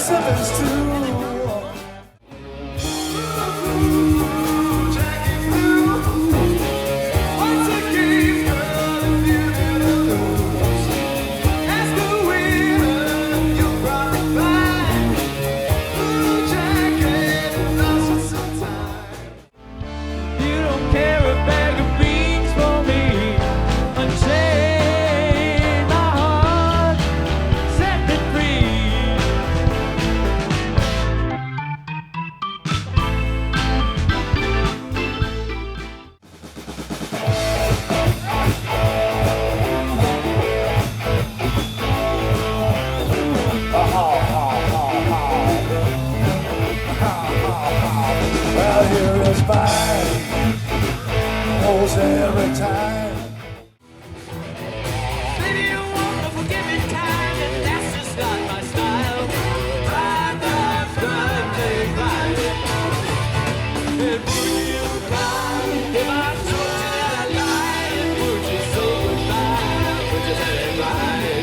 Mississippi's too. Well, here is fire, holds every time. Baby, you want to forgive me time, and that's just not my style. Drive, take life. And would you cry if I told you that I lied? And would you say goodbye? Would you let it ride?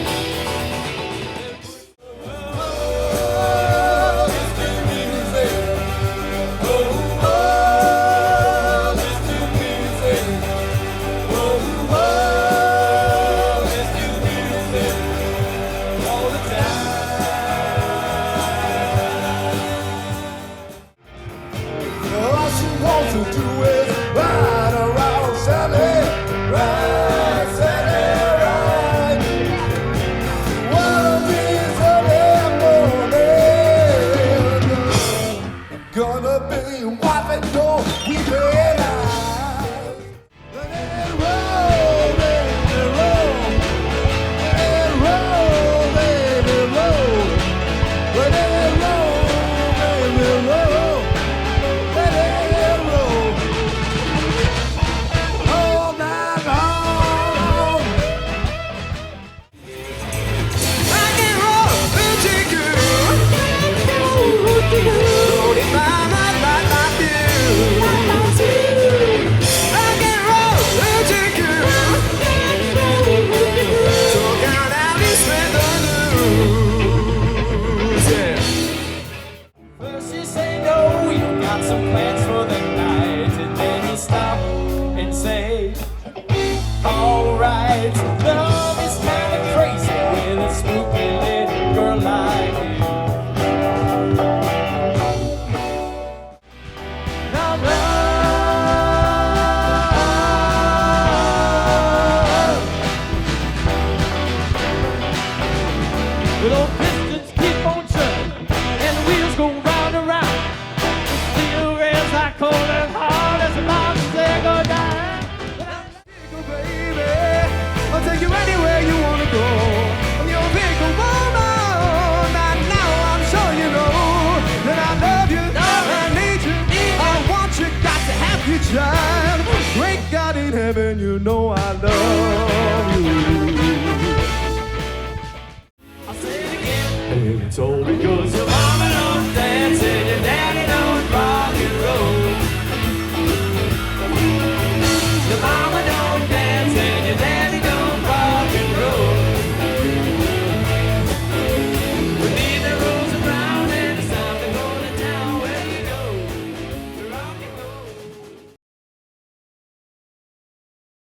To do it right around Sally, right, Sally, right. One of these early mornings, I'm gonna be wiping your weeping eyes. Let it roll, baby, roll. Let it roll, baby, roll. Let it roll, baby, roll. Let it some plans for the night, and then you stop and say, alright, love is kind of crazy with a spooky little girl like you. Now love, little pistons keep on turning, and the wheels go round and round. Cold and hard as a mountain say goodbye. Baby, I'll take you anywhere you wanna go. I'm your vehicle woman, and now I'm sure you know that I love you, I need you, I want you, got to have you, child. Great God in heaven, you know I love you. I'll say it again. And it's all because